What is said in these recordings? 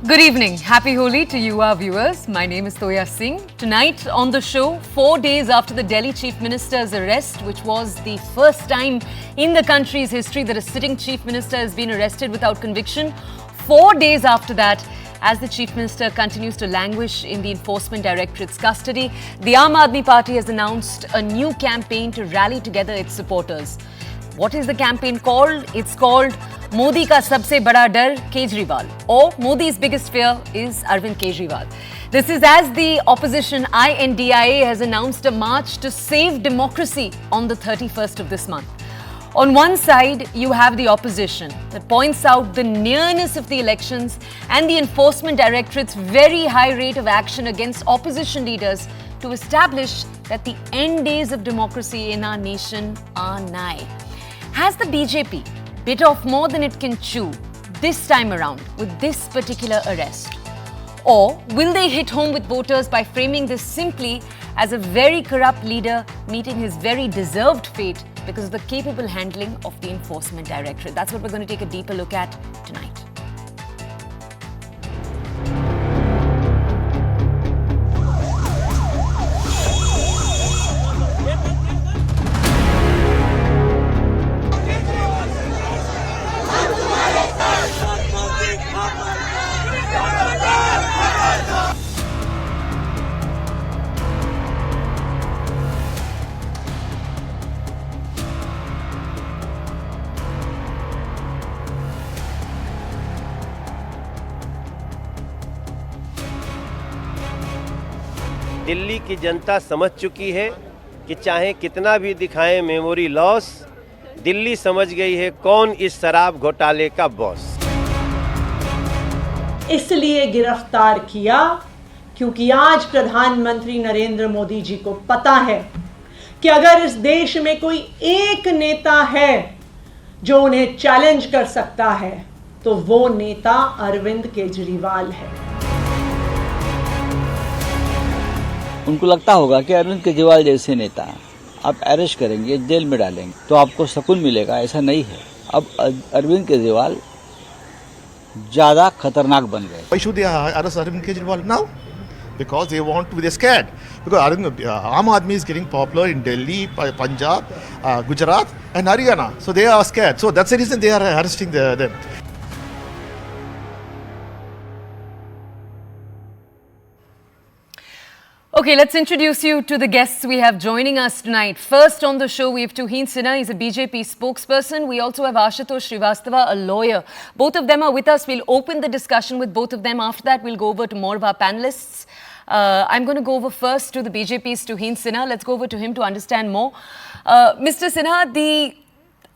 Good evening. Happy Holi to you, our viewers. My name is Toya Singh. Tonight on the show, 4 days after the Delhi Chief Minister's arrest, which was the first time in the country's history that a sitting Chief Minister has been arrested without conviction. 4 days after that, as the Chief Minister continues to languish in the Enforcement Directorate's custody, the Aam Aadmi Party has announced a new campaign to rally together its supporters. What is the campaign called? It's called Modi ka sabse bada dar Kejriwal, or Modi's biggest fear is Arvind Kejriwal. This is as the opposition INDIA has announced a march to save democracy on the 31st of this month. On one side, you have the opposition that points out the nearness of the elections and the Enforcement Directorate's very high rate of action against opposition leaders to establish that the end days of democracy in our nation are nigh. Has the BJP bit off more than it can chew this time around with this particular arrest? Or will they hit home with voters by framing this simply as a very corrupt leader meeting his very deserved fate because of the capable handling of the Enforcement Directorate? That's what we're going to take a deeper look at tonight. Delhi की जनता समझ चुकी है कि चाहे कितना भी दिखाएं memory loss, Delhi समझ गई है कौन इस शराब घोटाले का बॉस। इसलिए गिरफ्तार किया क्योंकि आज प्रधानमंत्री नरेंद्र मोदी जी को पता है कि अगर इस देश में कोई एक नेता है जो उन्हें चैलेंज कर सकता है तो वो नेता अरविंद केजरीवाल है। उनको लगता होगा कि अरविंद केजरीवाल जैसे नेता आप अरेस्ट करेंगे, जेल में डालेंगे तो आपको सुकून मिलेगा। ऐसा नहीं है। अब अरविंद केजरीवाल ज्यादा खतरनाक बन गए। Why should they arrest Arvind Kejriwal now? Because they want to be scared. Because Aam Aadmi is getting popular in Delhi, Punjab, Gujarat and Haryana. So they are scared. So that's the reason they are arresting them. Okay, let's introduce you to the guests we have joining us tonight. First on the show, we have Tuhin Sinha. He's a BJP spokesperson. We also have Ashutosh Srivastava, a lawyer. Both of them are with us. We'll open the discussion with both of them. After that, we'll go over to more of our panelists. I'm going to go over first to the BJP's Tuhin Sinha. Let's go over to him to understand more. Mr. Sinha, the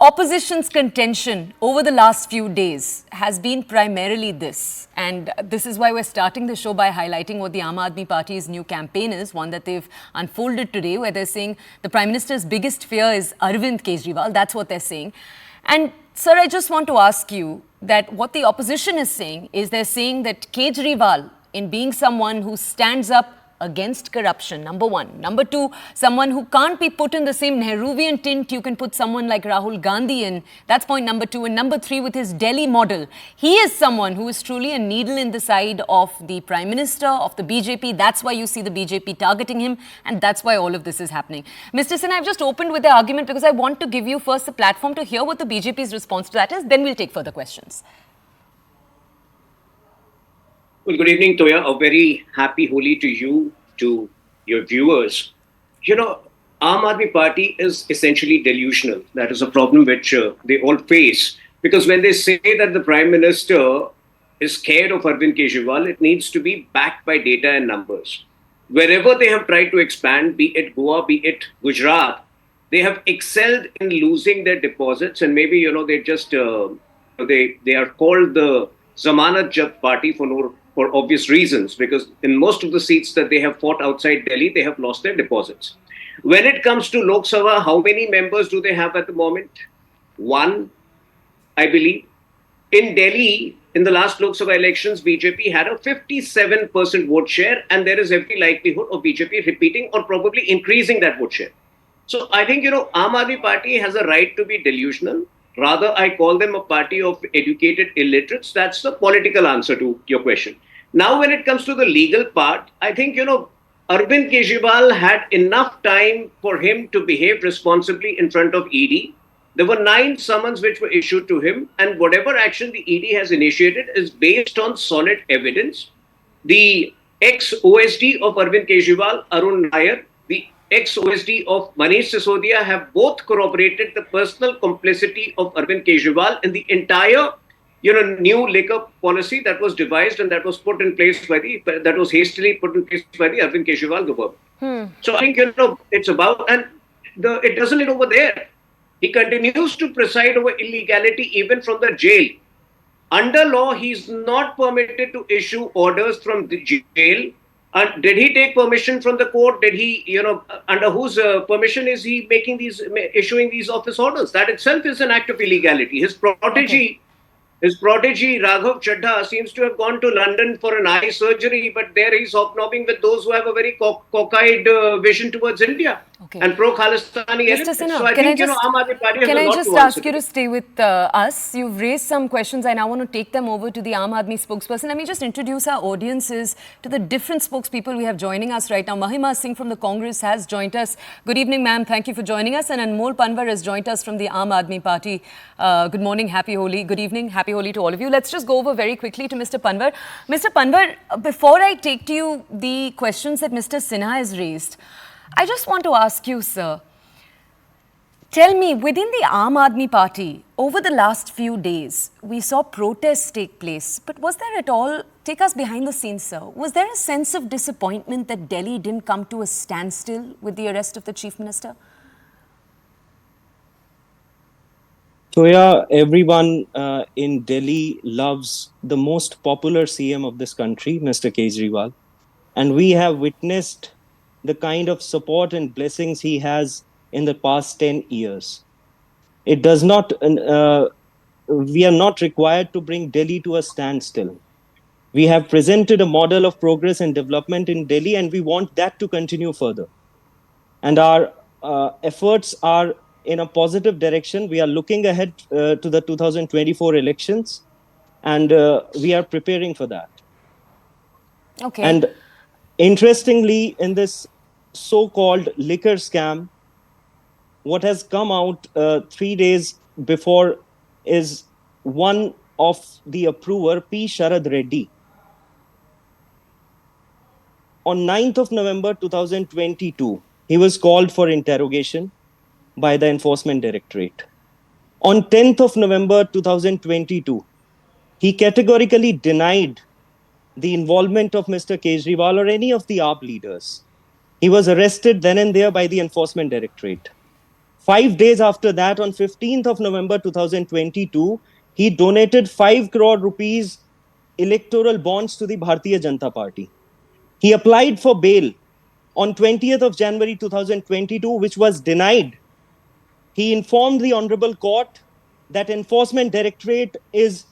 opposition's contention over the last few days has been primarily this, and this is why we're starting the show by highlighting what the Aam Aadmi Party's new campaign is, one that they've unfolded today, where they're saying the Prime Minister's biggest fear is Arvind Kejriwal. That's what they're saying. And sir, I just want to ask you that what the opposition is saying is they're saying that Kejriwal, in being someone who stands up against corruption, number one. Number two, someone who can't be put in the same Nehruvian tint you can put someone like Rahul Gandhi in. That's point number two. And number three, with his Delhi model, he is someone who is truly a needle in the side of the Prime Minister, of the BJP. That's why you see the BJP targeting him, and that's why all of this is happening. Mr. Sinha, I've just opened with the argument because I want to give you first the platform to hear what the BJP's response to that is. Then we'll take further questions. Well, good evening, Toya. A very happy Holi to you, to your viewers. You know, Aam Aadmi Party is essentially delusional. That is a problem which they all face. Because when they say that the Prime Minister is scared of Arvind Kejriwal, it needs to be backed by data and numbers. Wherever they have tried to expand, be it Goa, be it Gujarat, they have excelled in losing their deposits. And maybe, you know, they just, they are called the Zamanat Jabt Party for obvious reasons, because in most of the seats that they have fought outside Delhi, they have lost their deposits. When it comes to Lok Sabha, how many members do they have at the moment? One, I believe. In Delhi, in the last Lok Sabha elections, BJP had a 57% vote share, and there is every likelihood of BJP repeating or probably increasing that vote share. So I think, you know, Aam Aadmi Party has a right to be delusional. Rather, I call them a party of educated illiterates. That's the political answer to your question. Now, when it comes to the legal part, I think, Arvind Kejriwal had enough time for him to behave responsibly in front of ED. There were 9 summons which were issued to him, and whatever action the ED has initiated is based on solid evidence. The ex-OSD of Arvind Kejriwal, Arun Nair, the ex-OSD of Manish Sisodia have both corroborated the personal complicity of Arvind Kejriwal in the entire, new liquor policy that was devised and that was put in place that was hastily put in place by the Arvind Kejriwal government. So I think, it's about, and it doesn't end over there. He continues to preside over illegality even from the jail. Under law, he's not permitted to issue orders from the jail. Did he take permission from the court? Did he, under whose permission is he issuing these office orders? That itself is an act of illegality. His protege, Raghav Chadha, seems to have gone to London for an eye surgery, but there he's hobnobbing with those who have a very cockeyed vision towards India and pro-Khalistani elements. Sinha, So I think, Aam Aadmi Party has a lot to answer. Can I just ask you to stay with us? You've raised some questions. I now want to take them over to the Aam Aadmi spokesperson. Let me just introduce our audiences to the different spokespeople we have joining us right now. Mahima Singh from the Congress has joined us. Good evening, ma'am. Thank you for joining us. And Anmol Panwar has joined us from the Aam Aadmi Party. Good morning. Happy Holi. Good evening. Happy Holi to all of you. Let's just go over very quickly to Mr. Panwar. Mr. Panwar, before I take to you the questions that Mr. Sinha has raised, I just want to ask you, sir, tell me, within the Aam Aadmi Party, over the last few days, we saw protests take place. But was there at all, take us behind the scenes, sir, was there a sense of disappointment that Delhi didn't come to a standstill with the arrest of the Chief Minister? Toya, everyone in Delhi loves the most popular CM of this country, Mr. Kejriwal. And we have witnessed the kind of support and blessings he has in the past 10 years. It does not, we are not required to bring Delhi to a standstill. We have presented a model of progress and development in Delhi, and we want that to continue further. And our efforts are in a positive direction. We are looking ahead to the 2024 elections, and we are preparing for that. Okay. And interestingly, in this so-called liquor scam, what has come out 3 days before is one of the approver, P. Sharad Reddy. On 9th of November 2022, he was called for interrogation by the Enforcement Directorate. On 10th of November 2022, he categorically denied the involvement of Mr. Kejriwal or any of the AAP leaders. He was arrested then and there by the Enforcement Directorate. 5 days after that, on 15th of November 2022, he donated 5 crore rupees electoral bonds to the Bharatiya Janata Party. He applied for bail on 20th of January 2022, which was denied. He informed the Honorable Court that Enforcement Directorate is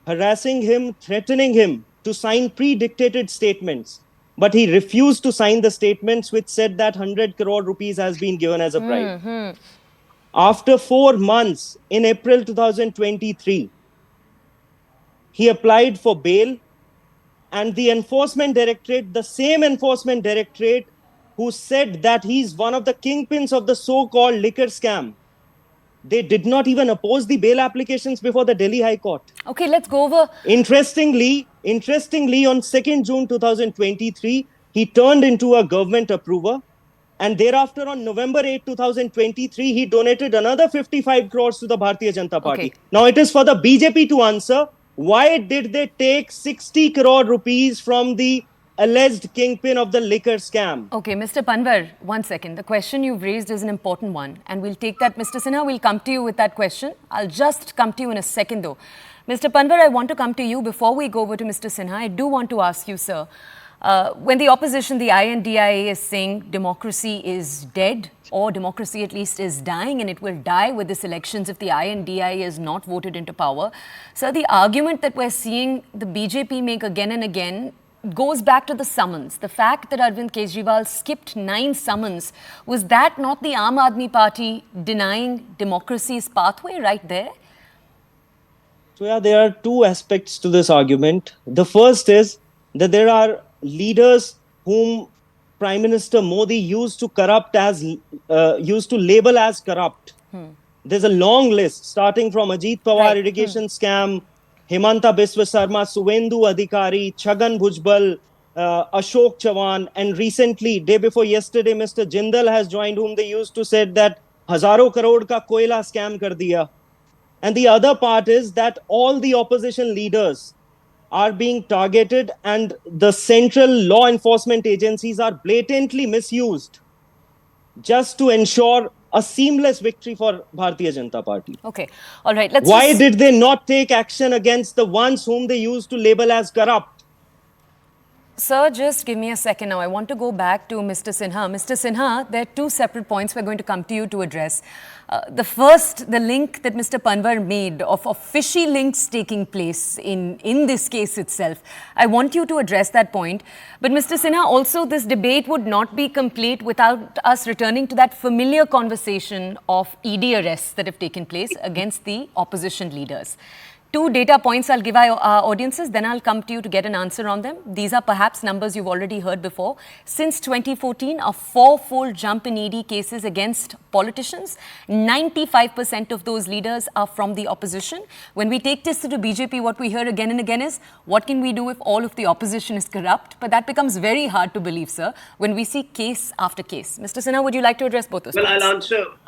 harassing him, threatening him to sign pre-dictated statements. But he refused to sign the statements which said that 100 crore rupees has been given as a bribe. After 4 months, in April 2023, he applied for bail, and the Enforcement Directorate, the same Enforcement Directorate who said that he's one of the kingpins of the so-called liquor scam, they did not even oppose the bail applications before the Delhi High Court. Okay, let's go over. Interestingly, on 2nd June 2023, he turned into a government approver. And thereafter, on November 8, 2023, he donated another 55 crores to the Bharatiya Janata Party. Okay. Now, it is for the BJP to answer, why did they take 60 crore rupees from the alleged kingpin of the liquor scam? Okay, Mr. Panwar, 1 second. The question you've raised is an important one, and we'll take that. Mr. Sinha, we'll come to you with that question. I'll just come to you in a second, though. Mr. Panwar, I want to come to you before we go over to Mr. Sinha. I do want to ask you, sir, when the opposition, the INDIA, is saying democracy is dead, or democracy at least is dying, and it will die with this elections if the INDIA is not voted into power. So the argument that we're seeing the BJP make again and again goes back to the summons. The fact that Arvind Kejriwal skipped 9 summons, was that not the Aam Aadmi Party denying democracy's pathway right there? So, yeah, there are two aspects to this argument. The first is that there are leaders whom Prime Minister Modi used to label as corrupt. There's a long list starting from Ajit Pawar irrigation scam, Himanta Biswa Sarma, Suvendu Adhikari, Chhagan Bhujbal, Ashok Chavan, and recently, day before yesterday, Mr. Jindal has joined, whom they used to said that Hazaro crore ka koila scam kar diya. And the other part is that all the opposition leaders are being targeted and the central law enforcement agencies are blatantly misused just to ensure a seamless victory for Bharatiya Janata Party. Okay, all right. Why did they not take action against the ones whom they used to label as corrupt? Sir, just give me a second now. I want to go back to Mr. Sinha. Mr. Sinha, there are two separate points we're going to come to you to address. The first, the link that Mr. Panwar made of fishy links taking place in this case itself. I want you to address that point. But Mr. Sinha, also this debate would not be complete without us returning to that familiar conversation of ED arrests that have taken place against the opposition leaders. Two data points I'll give our audiences, then I'll come to you to get an answer on them. These are perhaps numbers you've already heard before. Since 2014, a four-fold jump in ED cases against politicians. 95% of those leaders are from the opposition. When we take this to the BJP, what we hear again and again is, what can we do if all of the opposition is corrupt? But that becomes very hard to believe, sir, when we see case after case. Mr. Sinha, would you like to address both those points?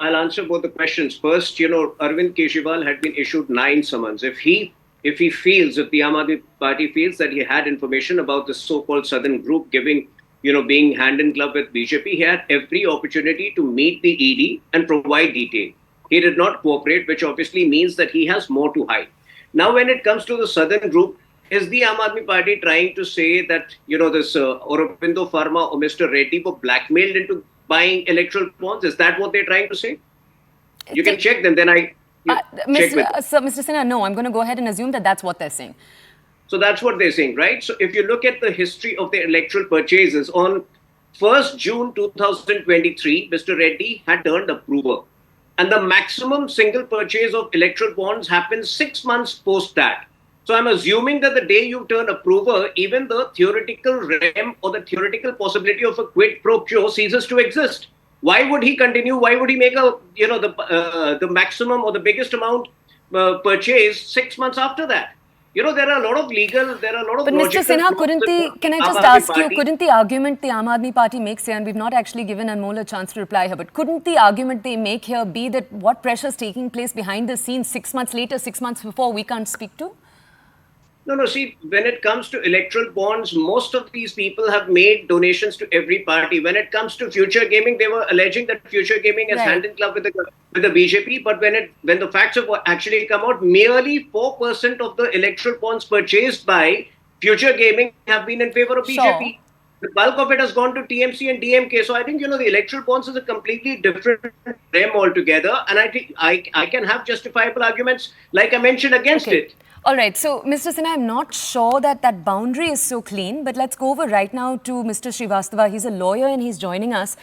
I'll answer both the questions. First, Arvind Kejriwal had been issued 9 summons. If the Aam Aadmi Party feels that he had information about the so-called Southern group being hand in glove with BJP, he had every opportunity to meet the ED and provide detail. He did not cooperate, which obviously means that he has more to hide. Now, when it comes to the Southern group, is the Aam Aadmi Party trying to say that, this Aurobindo Pharma or Mr. Reddy were blackmailed into buying electoral bonds? Is that what they're trying to say? You can check them, then Mr. Sinha, no, I'm going to go ahead and assume that that's what they're saying. So that's what they're saying, right? So if you look at the history of the electoral purchases, on 1st June 2023, Mr. Reddy had turned approver. And the maximum single purchase of electoral bonds happens 6 months post that. So I'm assuming that the day you turn approver, even the theoretical realm or the theoretical possibility of a quid pro quo ceases to exist. Why would he continue? Why would he make the maximum or the biggest amount purchase 6 months after that? There are a lot of But Mr. Sinha, can I just ask you, couldn't the argument the Aam Aadmi Party makes here, and we've not actually given Anmol a chance to reply here, but couldn't the argument they make here be that what pressure is taking place behind the scenes 6 months later, 6 months before, we can't speak to? No, see, when it comes to electoral bonds, most of these people have made donations to every party. When it comes to future gaming, they were alleging that future gaming is hand in glove with the BJP. But when the facts have actually come out, merely 4% of the electoral bonds purchased by future gaming have been in favor of BJP. Sure. The bulk of it has gone to TMC and DMK. So I think, the electoral bonds is a completely different realm altogether. And I think I can have justifiable arguments, like I mentioned, against it. All right. So, Mr. Sinha, I'm not sure that boundary is so clean, but let's go over right now to Mr. Srivastava. He's a lawyer and he's joining us.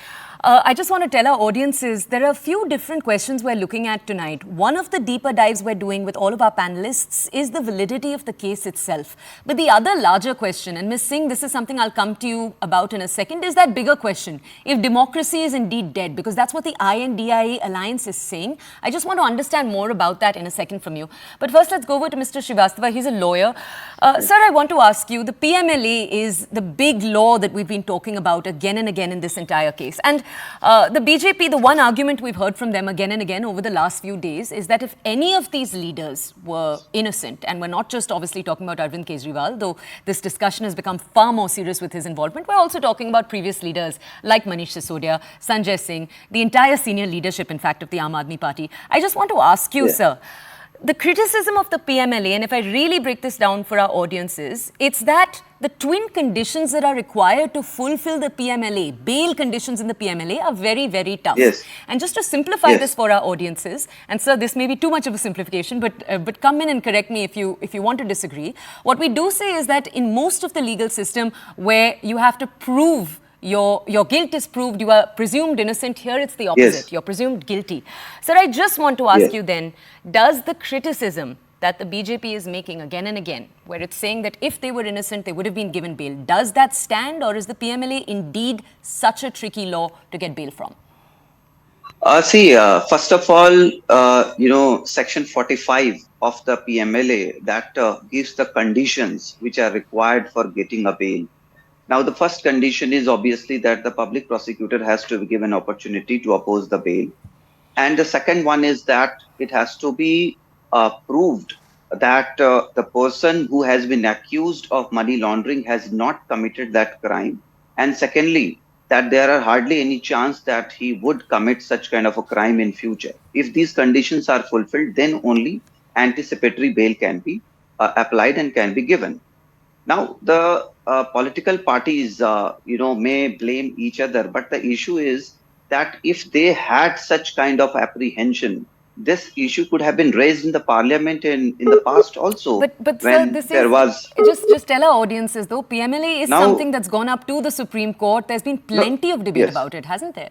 I just want to tell our audiences, there are a few different questions we're looking at tonight. One of the deeper dives we're doing with all of our panelists is the validity of the case itself. But the other larger question, and Ms. Singh, this is something I'll come to you about in a second, is that bigger question. If democracy is indeed dead, because that's what the INDIE alliance is saying, I just want to understand more about that in a second from you. But first, let's go over to Mr. Srivastava. He's a lawyer. Sir, I want to ask you, the PMLA is the big law that we've been talking about again and again in this entire case. And the BJP, the one argument we've heard from them again and again over the last few days is that if any of these leaders were innocent, and we're not just obviously talking about Arvind Kejriwal, though this discussion has become far more serious with his involvement, we're also talking about previous leaders like Manish Sisodia, Sanjay Singh, the entire senior leadership, in fact, of the Aam Aadmi Party. I just want to ask you, sir, the criticism of the PMLA, and if I really break this down for our audiences, it's that the twin conditions that are required to fulfill the PMLA, bail conditions in the PMLA, are very, very tough. Yes. And just to simplify this for our audiences, and sir, this may be too much of a simplification, but come in and correct me if you want to disagree. What we do say is that in most of the legal system where you have to prove your guilt is proved, you are presumed innocent. Here it's the opposite. You're presumed guilty. Sir, I just want to ask you then, does the criticism that the BJP is making again and again, where it's saying that if they were innocent, they would have been given bail. Does that stand, or is the PMLA indeed such a tricky law to get bail from? First of all, Section 45 of the PMLA that gives the conditions which are required for getting a bail. Now, the first condition is obviously that the public prosecutor has to give an opportunity to oppose the bail. And the second one is that it has to be proved that the person who has been accused of money laundering has not committed that crime. And secondly, that there are hardly any chance that he would commit such kind of a crime in future. If these conditions are fulfilled, then only anticipatory bail can be applied and can be given. Now, the political parties, may blame each other, but the issue is that if they had such kind of apprehension, this issue could have been raised in the parliament in the past also. But sir, this is just tell our audiences though, PMLA is something that's gone up to the Supreme Court. There's been plenty of debate about it, hasn't there?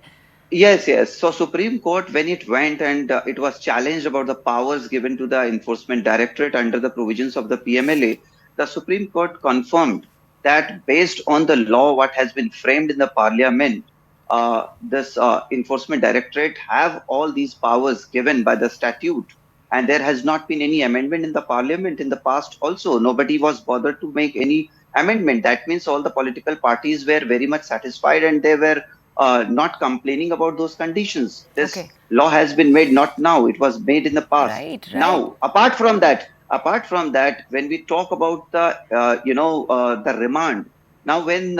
Yes. So Supreme Court, when it went and it was challenged about the powers given to the Enforcement Directorate under the provisions of the PMLA, the Supreme Court confirmed that based on the law, what has been framed in the parliament, this Enforcement Directorate have all these powers given by the statute, and there has not been any amendment in the parliament in the past also. Nobody was bothered to make any amendment. That means all the political parties were very much satisfied and they were not complaining about those conditions. This law has been made not now, it was made in the past. Right. Now, apart from that, when we talk about the remand, now, when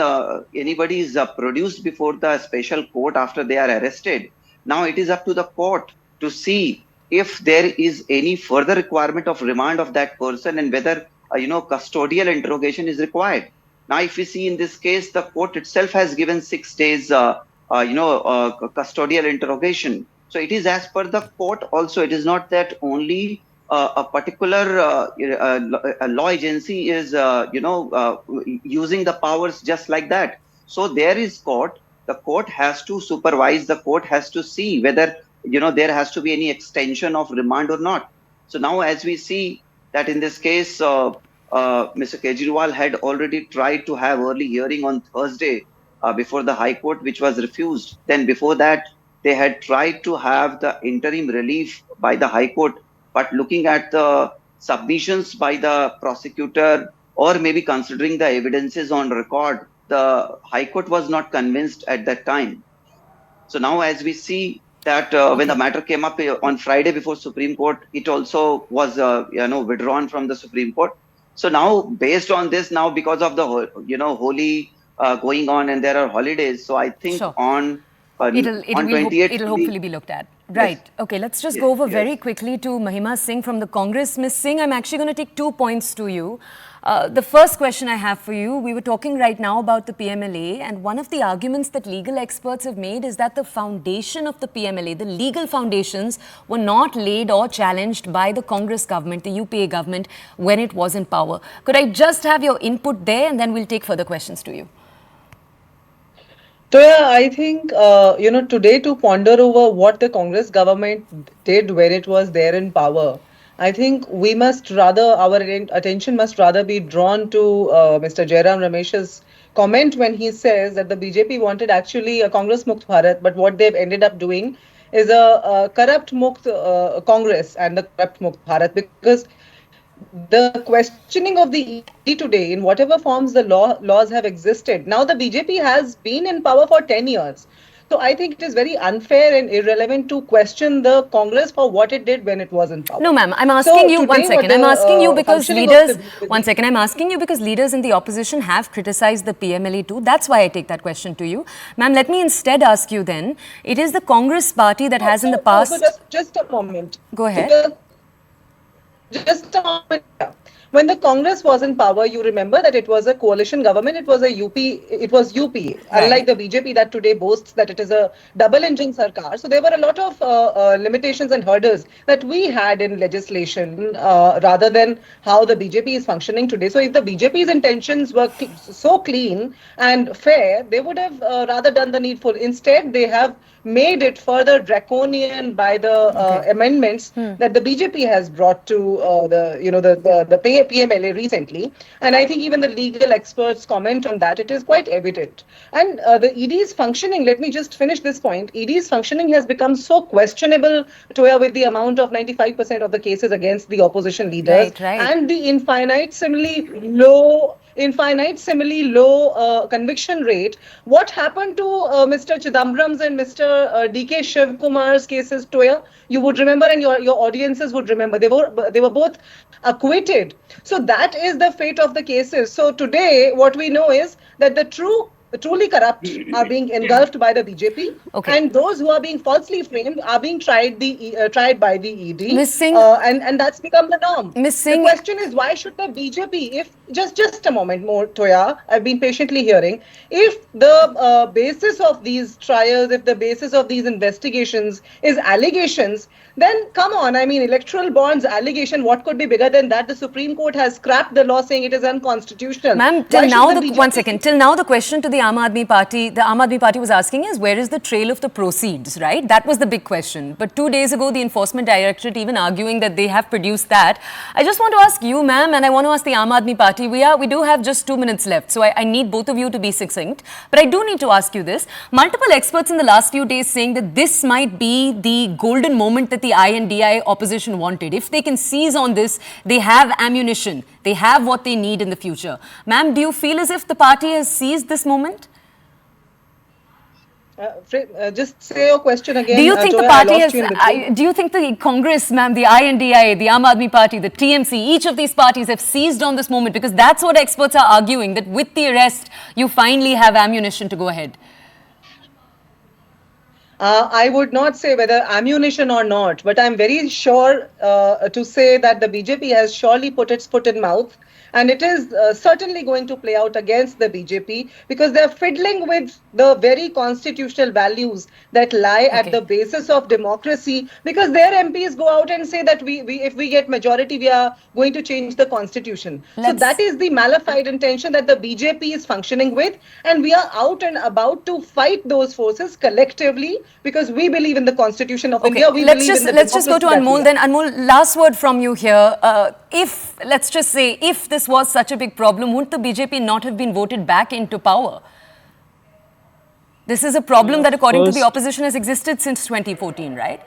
anybody is produced before the special court after they are arrested, now it is up to the court to see if there is any further requirement of remand of that person and whether, custodial interrogation is required. Now, if we see in this case, the court itself has given 6 days, custodial interrogation. So it is as per the court also. It is not that only a particular law agency is, using the powers just like that. So there is court. The court has to supervise. The court has to see whether, there has to be any extension of remand or not. So now, as we see that in this case, Mr. Kejriwal had already tried to have early hearing on Thursday before the High Court, which was refused. Then before that, they had tried to have the interim relief by the High Court. But looking at the submissions by the prosecutor, or maybe considering the evidences on record, the High Court was not convinced at that time. So now, as we see that when the matter came up on Friday before Supreme Court, it also was, withdrawn from the Supreme Court. So now, based on this, now because of the, Holi going on and there are holidays, so I think on 28th, it'll hopefully be looked at. Right. Yes. Okay, let's just go over very quickly to Mahima Singh from the Congress. Ms. Singh, I'm actually going to take 2 points to you. The first question I have for you, we were talking right now about the PMLA, and one of the arguments that legal experts have made is that the foundation of the PMLA, the legal foundations, were not laid or challenged by the Congress government, the UPA government, when it was in power. Could I just have your input there, and then we'll take further questions to you? So yeah, I think, today to ponder over what the Congress government did when it was there in power, I think we must rather, our attention must rather be drawn to Mr. Jairam Ramesh's comment when he says that the BJP wanted actually a Congress Mukt Bharat, but what they've ended up doing is a corrupt Mukt Congress and the corrupt Mukt Bharat, because the questioning of the ED today, in whatever forms the laws have existed, now the BJP has been in power for 10 years. So I think it is very unfair and irrelevant to question the Congress for what it did when it was in power. No, ma'am, I'm asking you one second. I'm asking you because leaders, I'm asking you because leaders in the opposition have criticized the PMLA too. That's why I take that question to you. Ma'am, let me instead ask you then, it is the Congress party that has in the past... So just a moment. Go ahead. Just a moment. When the Congress was in power, you remember that it was a coalition government. It was UPA, right. Unlike the BJP that today boasts that it is a double-engine sarkar. So there were a lot of limitations and hurdles that we had in legislation rather than how the BJP is functioning today. So if the BJP's intentions were so clean and fair, they would have rather done the needful. Instead, they have made it further draconian by the amendments that the BJP has brought to the PMLA recently. And I think even the legal experts comment on that. It is quite evident. And the ED's functioning, let me just finish this point. ED's functioning has become so questionable, Toya, with the amount of 95% of the cases against the opposition leaders Right. and the infinitesimally low conviction rate. What happened to Mr. Chidambaram's and Mr. DK Shiv Kumar's cases, Toya? You would remember, and your audiences would remember. They were both acquitted. So that is the fate of the cases. So today, what we know is that the truly corrupt are being engulfed by the BJP, and those who are being falsely framed are being tried by the ED. Ms. Singh, and that's become the norm. Ms. Singh, the question is, why should the BJP, if just a moment more, Toya, I've been patiently hearing, if the basis of these trials, if the basis of these investigations is allegations, then come on, I mean, electoral bonds allegation, what could be bigger than that? The Supreme Court has scrapped the law saying it is unconstitutional. Ma'am, till now, the question to the Aam Aadmi Party was asking is, where is the trail of the proceeds, right? That was the big question. But 2 days ago, the Enforcement Directorate even arguing that they have produced that. I just want to ask you, ma'am, and I want to ask the Aam Aadmi Party, we do have just 2 minutes left, so I need both of you to be succinct. But I do need to ask you this. Multiple experts in the last few days saying that this might be the golden moment that the INDI opposition wanted. If they can seize on this, they have ammunition. They have what they need in the future. Ma'am, do you feel as if the party has seized this moment? Just say your question again. Do you think the party has, do you think the Congress, ma'am, the INDI, the Aam Aadmi Party, the TMC, each of these parties have seized on this moment? Because that's what experts are arguing, that with the arrest, you finally have ammunition to go ahead. I would not say whether ammunition or not, but I'm very sure to say that the BJP has surely put its foot in mouth, and it is certainly going to play out against the BJP because they're fiddling with the very constitutional values that lie at the basis of democracy, because their MPs go out and say that if we get majority, we are going to change the constitution. So that is the malified intention that the BJP is functioning with, and we are out and about to fight those forces collectively because we believe in the constitution of India. Let's just go to Anmol then. Anmol, last word from you here. Let's just say, if this was such a big problem, wouldn't the BJP not have been voted back into power? This is a problem that, according to the opposition, has existed since 2014, right?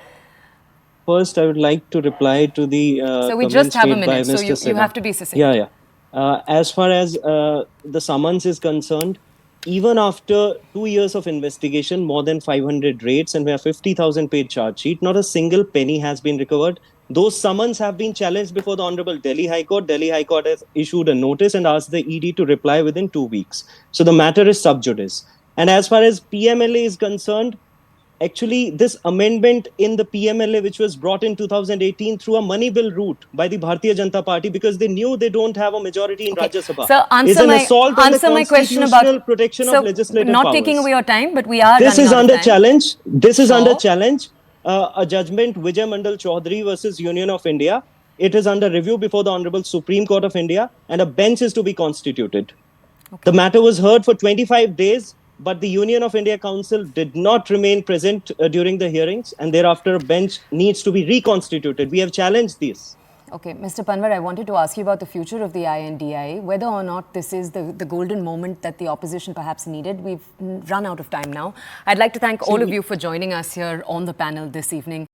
First, I would like to reply to the so we just have a minute, so you have to be succinct. As far as the summons is concerned, even after 2 years of investigation, more than 500 raids, and we have 50,000 page charge sheet, not a single penny has been recovered. Those summons have been challenged before the Honorable Delhi High Court. Delhi High Court has issued a notice and asked the ED to reply within 2 weeks. So the matter is sub judice. And as far as PMLA is concerned, actually this amendment in the PMLA, which was brought in 2018 through a money bill route by the Bharatiya Janata Party, because they knew they don't have a majority in Rajya Sabha, so is an assault on the constitutional protection of legislative powers. Not taking away your time, but we are This is under challenge. This is under challenge. A judgment, Vijay Mandal Chaudhary versus Union of India. It is under review before the Honorable Supreme Court of India, and a bench is to be constituted. The matter was heard for 25 days, but the Union of India Council did not remain present during the hearings, and thereafter a bench needs to be reconstituted. We have challenged this. Okay, Mr. Panwar, I wanted to ask you about the future of the INDI, whether or not this is the golden moment that the opposition perhaps needed. We've run out of time now. I'd like to thank all of you for joining us here on the panel this evening.